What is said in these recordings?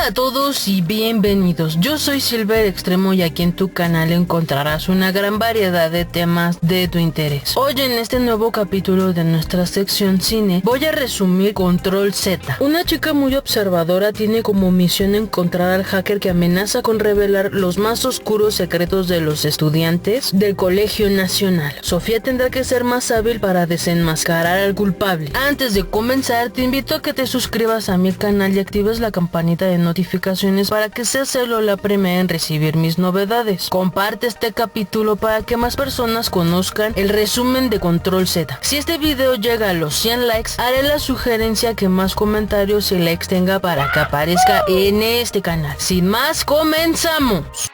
a todos y bienvenidos, yo soy Silver Extremo y aquí en tu canal encontrarás una gran variedad de temas de tu interés. Hoy en este nuevo capítulo de nuestra sección cine voy a resumir Control Z. Una chica muy observadora tiene como misión encontrar al hacker que amenaza con revelar los más oscuros secretos de los estudiantes del Colegio Nacional. Sofía tendrá que ser más hábil para desenmascarar al culpable. Antes de comenzar, te invito a que te suscribas a mi canal y actives la campanita de notificaciones para que seas la primera en recibir mis novedades. Comparte este capítulo para que más personas conozcan el resumen de Control Z. Si este video llega a los 100 likes, haré la sugerencia que más comentarios y likes tenga para que aparezca en este canal. Sin más, comenzamos.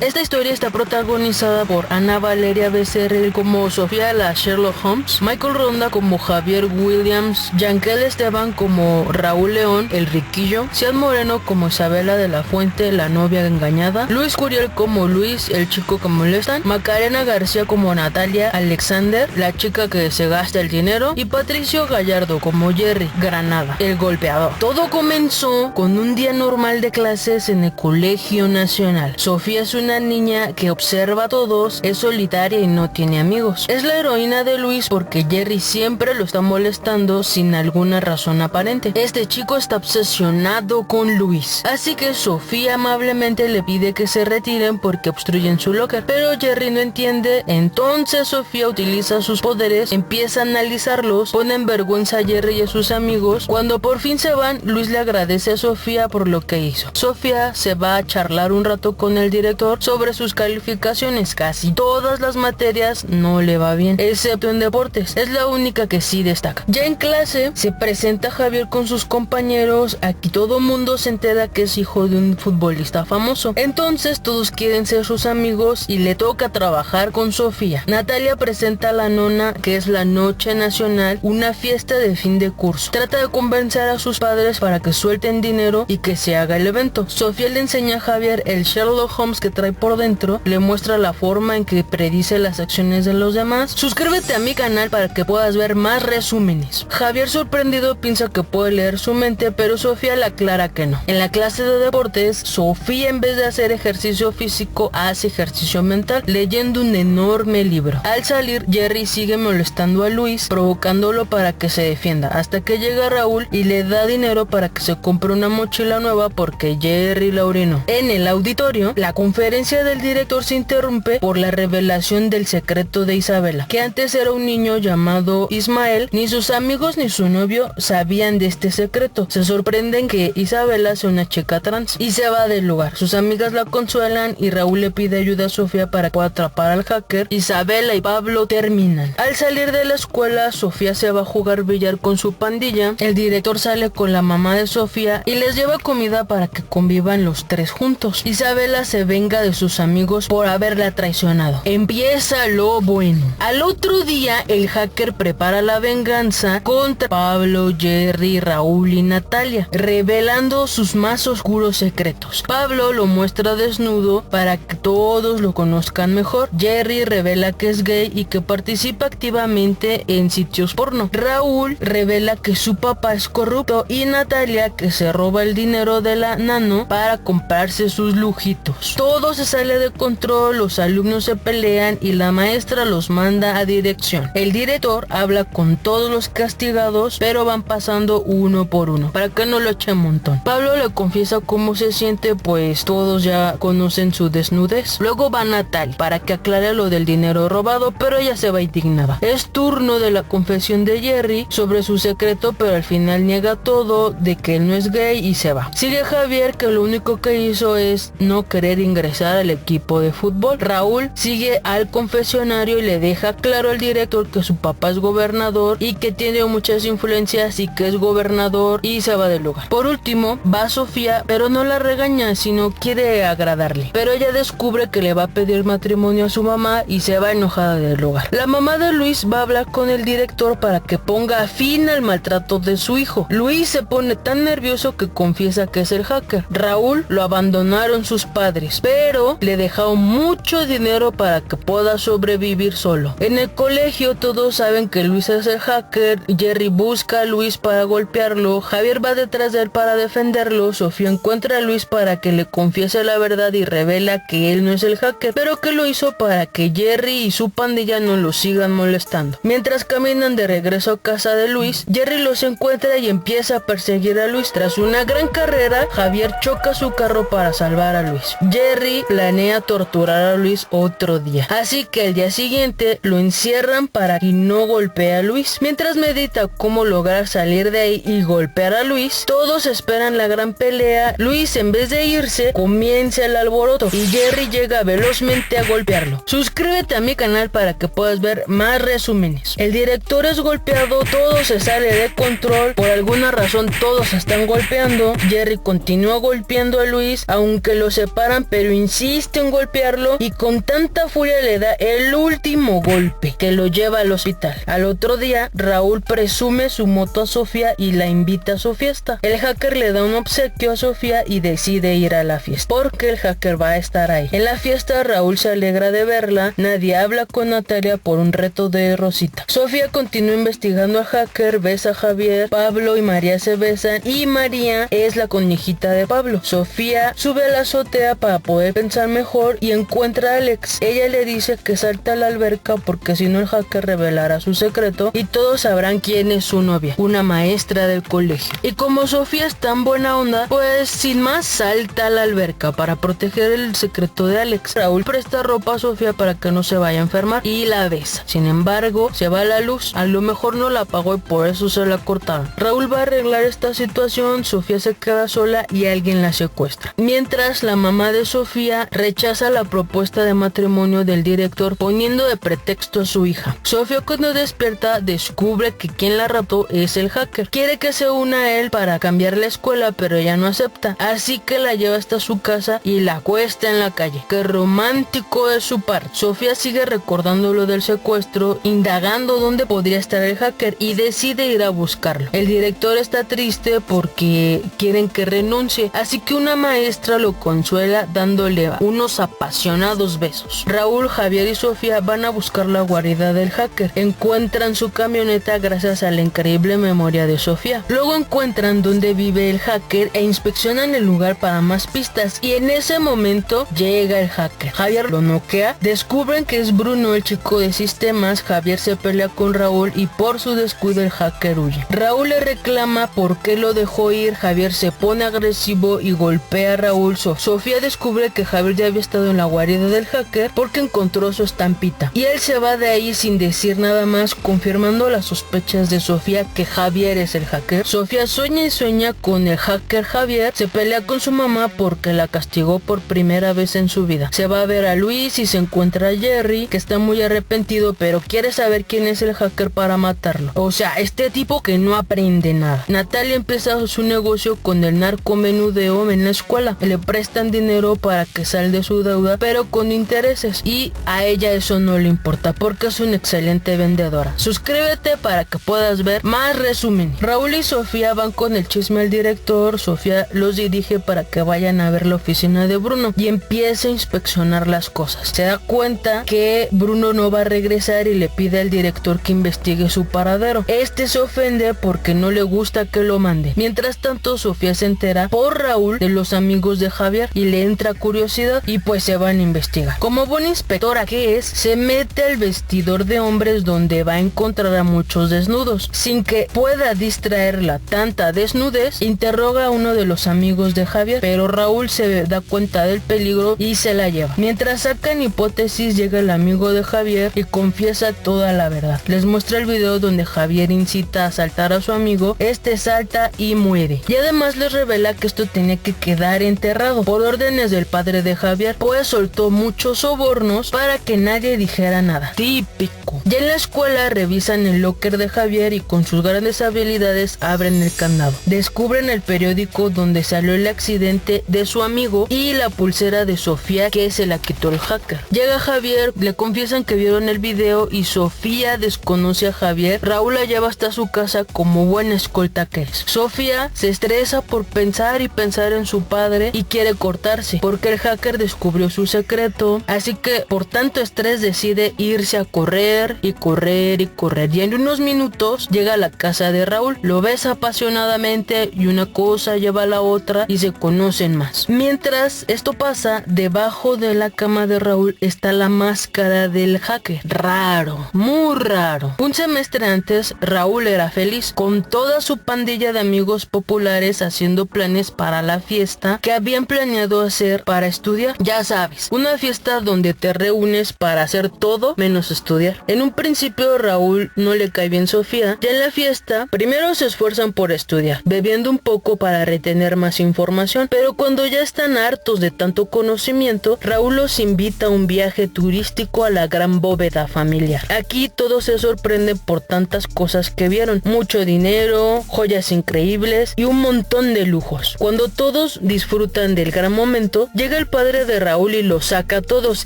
Esta historia está protagonizada por Ana Valeria Becerril como Sofía la Sherlock Holmes, Michael Ronda como Javier Williams, Yankel Esteban como Raúl León, el riquillo, Ciad Moreno como Isabela de la Fuente, la novia engañada, Luis Curiel como Luis, el chico que molestan, Macarena García como Natalia Alexander, la chica que se gasta el dinero, y Patricio Gallardo como Jerry Granada, el golpeador. Todo comenzó con un día normal de clases en el Colegio Nacional. Sofía es una niña que observa a todos, es solitaria y no tiene amigos. Es la heroína de Luis porque Jerry siempre lo está molestando sin alguna razón aparente. Este chico está obsesionado con Luis, así que Sofía amablemente le pide que se retiren porque obstruyen su locker, pero Jerry no entiende. Entonces Sofía utiliza sus poderes, empieza a analizarlos, pone en vergüenza a Jerry y a sus amigos. Cuando por fin se van, Luis le agradece a Sofía por lo que hizo. Sofía se va a charlar un rato con el director sobre sus calificaciones. Casi todas las materias no le va bien, excepto en deportes, es la única que sí destaca. Ya en clase se presenta Javier con sus compañeros. Aquí todo mundo se entera que es hijo de un futbolista famoso, entonces todos quieren ser sus amigos y le toca trabajar con Sofía. Natalia presenta a la nona, que es la Noche Nacional, una fiesta de fin de curso. Trata de convencer a sus padres para que suelten dinero y que se haga el evento. Sofía le enseña a Javier el Sherlock Holmes que trae por dentro, le muestra la forma en que predice las acciones de los demás. Suscríbete a mi canal para que puedas ver más resúmenes. Javier, sorprendido, piensa que puede leer su mente, pero Sofía le aclara que no. En la clase de deportes, Sofía en vez de hacer ejercicio físico hace ejercicio mental leyendo un enorme libro. Al salir, Jerry sigue molestando a Luis, provocándolo para que se defienda, hasta que llega Raúl y le da dinero para que se compre una mochila nueva porque Jerry la orinó. En el auditorio, la conferencia del director se interrumpe por la revelación del secreto de Isabela, que antes era un niño llamado Ismael. Ni sus amigos ni su novio sabían de este secreto. Se sorprenden que Isabela sea una chica trans y se va del lugar. Sus amigas la consuelan y Raúl le pide ayuda a Sofía para que pueda atrapar al hacker. Isabela y Pablo terminan. Al salir de la escuela, Sofía se va a jugar billar con su pandilla. El director sale con la mamá de Sofía y les lleva comida para que convivan los tres juntos. Isabela se venga de sus amigos por haberla traicionado. Empieza lo bueno. Al otro día, el hacker prepara la venganza contra Pablo, Jerry, Raúl y Natalia, revelando sus más oscuros secretos. Pablo lo muestra desnudo para que todos lo conozcan mejor. Jerry revela que es gay y que participa activamente en sitios porno. Raúl revela que su papá es corrupto y Natalia que se roba el dinero de la nano para comprarse sus lujitos. Todo se sale de control, los alumnos se pelean y la maestra los manda a dirección. El director habla con todos los castigados, pero van pasando uno por uno para que no lo eche un montón. Pablo le confiesa cómo se siente, pues todos ya conocen su desnudez. Luego va Natalia para que aclare lo del dinero robado, pero ella se va indignada. Es turno de la confesión de Jerry sobre su secreto, pero al final niega todo, de que él no es gay y se va. Sigue Javier, que lo único que hizo es no querer ingresar utilizar al equipo de fútbol. Raúl sigue al confesionario y le deja claro al director que su papá es gobernador y que tiene muchas influencias y que es gobernador, y se va del lugar. Por último, va Sofía, pero no la regaña, sino quiere agradarle. Pero ella descubre que le va a pedir matrimonio a su mamá y se va enojada del lugar. La mamá de Luis va a hablar con el director para que ponga fin al maltrato de su hijo. Luis se pone tan nervioso que confiesa que es el hacker. Raúl lo abandonaron sus padres, pero le dejaron mucho dinero para que pueda sobrevivir solo. En el colegio todos saben que Luis es el hacker. Jerry busca a Luis para golpearlo. Javier va detrás de él para defenderlo. Sofía encuentra a Luis para que le confiese la verdad y revela que él no es el hacker, pero que lo hizo para que Jerry y su pandilla no lo sigan molestando. Mientras caminan de regreso a casa de Luis, Jerry los encuentra y empieza a perseguir a Luis. Tras una gran carrera, Javier choca su carro para salvar a Luis. Jerry planea torturar a Luis otro día, así que el día siguiente lo encierran para que no golpee a Luis. Mientras medita cómo lograr salir de ahí y golpear a Luis, todos esperan la gran pelea. Luis, en vez de irse, comienza el alboroto y Jerry llega velozmente a golpearlo. Suscríbete a mi canal para que puedas ver más resúmenes. El director es golpeado, todo se sale de control, por alguna razón todos están golpeando. Jerry continúa golpeando a Luis, aunque lo separan, pero insiste en golpearlo y con tanta furia le da el último golpe que lo lleva al hospital. Al otro día, Raúl presume su moto a Sofía y la invita a su fiesta. El hacker le da un obsequio a Sofía y decide ir a la fiesta, porque el hacker va a estar ahí. En la fiesta, Raúl se alegra de verla. Nadie habla con Natalia por un reto de Rosita. Sofía continúa investigando al hacker, besa a Javier, Pablo y María se besan y María es la conejita de Pablo. Sofía sube a la azotea para poder pensar mejor y encuentra a Alex. Ella le dice que salte a la alberca porque si no el hacker revelará su secreto y todos sabrán quién es su novia, una maestra del colegio. Y como Sofía es tan buena onda, pues sin más salta a la alberca para proteger el secreto de Alex. Raúl presta ropa a Sofía para que no se vaya a enfermar y la besa. Sin embargo, se va la luz, a lo mejor no la apagó y por eso se la cortaron. Raúl va a arreglar esta situación, Sofía se queda sola y alguien la secuestra. Mientras, la mamá de Sofía rechaza la propuesta de matrimonio del director poniendo de pretexto a su hija. Sofía, cuando despierta, descubre que quien la raptó es el hacker. Quiere que se una a él para cambiar la escuela, pero ella no acepta, así que la lleva hasta su casa y la acuesta en la calle. Qué romántico de su parte. Sofía sigue recordando lo del secuestro, indagando dónde podría estar el hacker y decide ir a buscarlo. El director está triste porque quieren que renuncie, así que una maestra lo consuela dándole unos apasionados besos. Raúl, Javier y Sofía van a buscar la guarida del hacker. Encuentran su camioneta gracias a la increíble memoria de Sofía. Luego encuentran dónde vive el hacker e inspeccionan el lugar para más pistas, y en ese momento llega el hacker. Javier lo noquea, descubren que es Bruno, el chico de sistemas. Javier se pelea con Raúl y por su descuido el hacker huye. Raúl le reclama por qué lo dejó ir. Javier se pone agresivo y golpea a Raúl. Sofía descubre que Javier ya había estado en la guarida del hacker porque encontró su estampita y él se va de ahí sin decir nada más, confirmando las sospechas de Sofía que Javier es el hacker. Sofía sueña y sueña con el hacker Javier. Se pelea con su mamá porque la castigó por primera vez en su vida. Se va a ver a Luis y se encuentra a Jerry, que está muy arrepentido pero quiere saber quién es el hacker para matarlo. O sea, este tipo que no aprende nada. Natalia empieza su negocio con el narcomenudeo en la escuela. Le prestan dinero para que salga de su deuda, pero con intereses, y a ella eso no le importa porque es una excelente vendedora. Suscríbete para que puedas ver más resumen. Raúl y Sofía van con el chisme al director. Sofía los dirige para que vayan a ver la oficina de Bruno y empieza a inspeccionar las cosas. Se da cuenta que Bruno no va a regresar y le pide al director que investigue su paradero. Este se ofende porque no le gusta que lo mande. Mientras tanto, Sofía se entera por Raúl de los amigos de Javier y le entra curiosidad y pues se van a investigar. Como buena inspectora que es, se mete al vestidor de hombres donde va a encontrar a muchos desnudos. Sin que pueda distraerla tanta desnudez, interroga a uno de los amigos de Javier, pero Raúl se da cuenta del peligro y se la lleva. Mientras sacan hipótesis, llega el amigo de Javier y confiesa toda la verdad. Les muestra el video donde Javier incita a asaltar a su amigo. Este salta y muere. Y además les revela que esto tenía que quedar enterrado. Por órdenes del padre padre de Javier, pues soltó muchos sobornos para que nadie dijera nada. Típico. Ya en la escuela revisan el locker de Javier y con sus grandes habilidades abren el candado. Descubren el periódico donde salió el accidente de su amigo y la pulsera de Sofía que se la quitó el hacker. Llega Javier, le confiesan que vieron el video y Sofía desconoce a Javier. Raúl la lleva hasta su casa como buena escolta que es. Sofía se estresa por pensar y pensar en su padre y quiere cortarse porque el hacker descubrió su secreto, así que por tanto estrés decide irse a correr y correr y correr, y en unos minutos llega a la casa de Raúl, lo besa apasionadamente y una cosa lleva a la otra y se conocen más. Mientras esto pasa, debajo de la cama de Raúl está la máscara del hacker. Raro, muy raro. Un semestre antes, Raúl era feliz con toda su pandilla de amigos populares haciendo planes para la fiesta que habían planeado hacer para estudiar. Ya sabes, una fiesta donde te reúnes para hacer todo menos estudiar. En un principio Raúl no le cae bien Sofía. Ya en la fiesta, primero se esfuerzan por estudiar, bebiendo un poco para retener más información, pero cuando ya están hartos de tanto conocimiento, Raúl los invita a un viaje turístico a la gran bóveda familiar. Aquí todos se sorprenden por tantas cosas que vieron, mucho dinero, joyas increíbles y un montón de lujos. Cuando todos disfrutan del gran momento, llega el padre de Raúl y los saca a todos,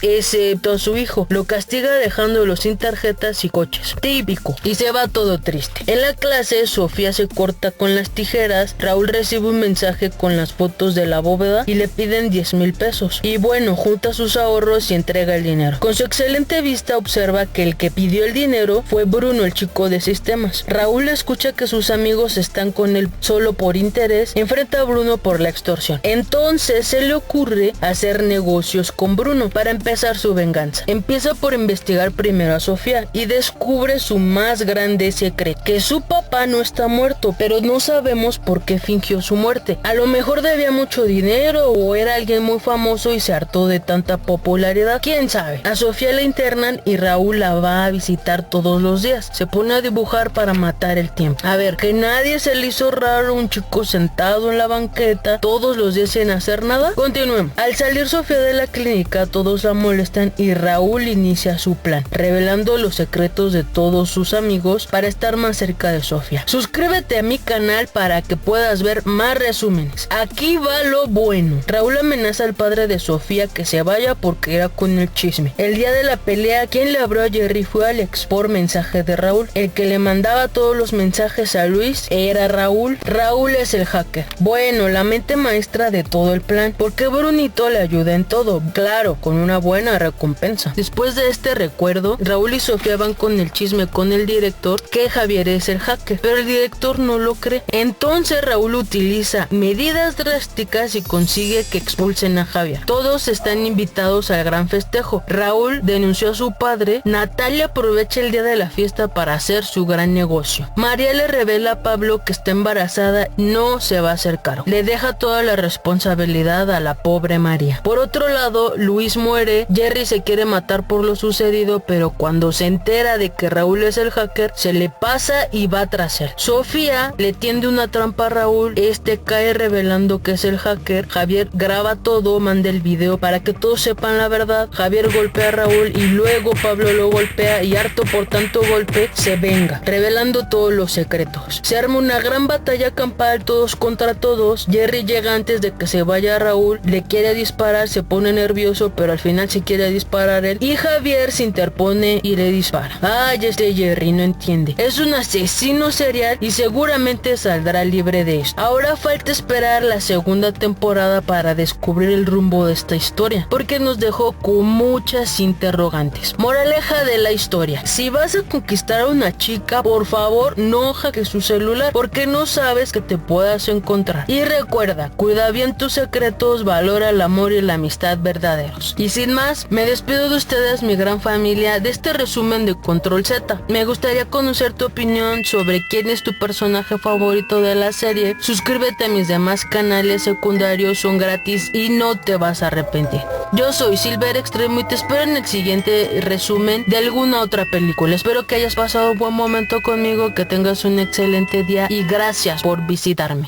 excepto a su hijo. Lo castiga dejándolo sin tarjetas y coches. Típico. Y se va todo triste. En la clase, Sofía se corta con las tijeras. Raúl recibe un mensaje con las fotos de la bóveda y le piden 10,000 pesos. Y bueno, junta sus ahorros y entrega el dinero. Con su excelente vista observa que el que pidió el dinero fue Bruno, el chico de sistemas. Raúl escucha que sus amigos están con él solo por interés. Enfrenta a Bruno por la extorsión. Entonces se le ocurre hacer negocios con Bruno para empezar su venganza. Empieza por investigar primero a Sofía y descubre su más grande secreto, que su papá no está muerto, pero no sabemos por qué fingió su muerte. A lo mejor debía mucho dinero o era alguien muy famoso y se hartó de tanta popularidad, quién sabe. A Sofía la internan y Raúl la va a visitar todos los días. Se pone a dibujar para matar el tiempo. A ver, que nadie se le hizo raro un chico sentado en la banqueta todos los días sin hacer nada. Continuemos. Al salir Sofía de la clínica, todos la molestan y Raúl inicia su plan, revelando los secretos de todos sus amigos para estar más cerca de Sofía. Suscríbete a mi canal para que puedas ver más resúmenes. Aquí va lo bueno. Raúl amenaza al padre de Sofía que se vaya porque era con el chisme. El día de la pelea, quien le abrió a Jerry fue Alex por mensaje de Raúl. El que le mandaba todos los mensajes a Luis era Raúl. Raúl es el hacker. Bueno, la mente maestra de todo el plan, porque Brunito le ayuda en todo, claro, con una buena recompensa. Después de este recuerdo, Raúl y Sofía van con el chisme con el director que Javier es el hacker, pero el director no lo cree. Entonces Raúl utiliza medidas drásticas y consigue que expulsen a Javier. Todos están invitados al gran festejo. Raúl denunció a su padre. Natalia aprovecha el día de la fiesta para hacer su gran negocio. María le revela a Pablo que está embarazada, no se va a hacer cargo. Le deja toda la responsabilidad a la pobre María. Por otro lado, Luis muere. Jerry se quiere matar por lo sucedido, pero cuando se entera de que Raúl es el hacker, se le pasa y va tras él. Sofía le tiende una trampa a Raúl. Este cae revelando que es el hacker. Javier graba todo, manda el video para que todos sepan la verdad. Javier golpea a Raúl y luego Pablo lo golpea y harto por tanto golpe se venga, revelando todos los secretos. Se arma una gran batalla campal, todos contra todos. Jerry llega antes de que se vaya Raúl, le quiere disparar, se pone nervioso, pero al final se quiere disparar él y Javier se interpone y le dispara. Ay, este Jerry no entiende. Es un asesino serial y seguramente saldrá libre de esto. Ahora falta esperar la segunda temporada para descubrir el rumbo de esta historia, porque nos dejó con muchas interrogantes. Moraleja de la historia: si vas a conquistar a una chica, por favor no hackees su celular, porque no sabes que te puedas encontrar. Y recuerda, cuida bien tus secretos, valora el amor y la amistad verdaderos. Y sin más, me despido de ustedes, mi gran familia, de este resumen de Control Z. Me gustaría conocer tu opinión sobre quién es tu personaje favorito de la serie. Suscríbete a mis demás canales secundarios, son gratis y no te vas a arrepentir. Yo soy Silver Extremo y te espero en el siguiente resumen de alguna otra película. Espero que hayas pasado un buen momento conmigo, que tengas un excelente día y gracias por visitarme.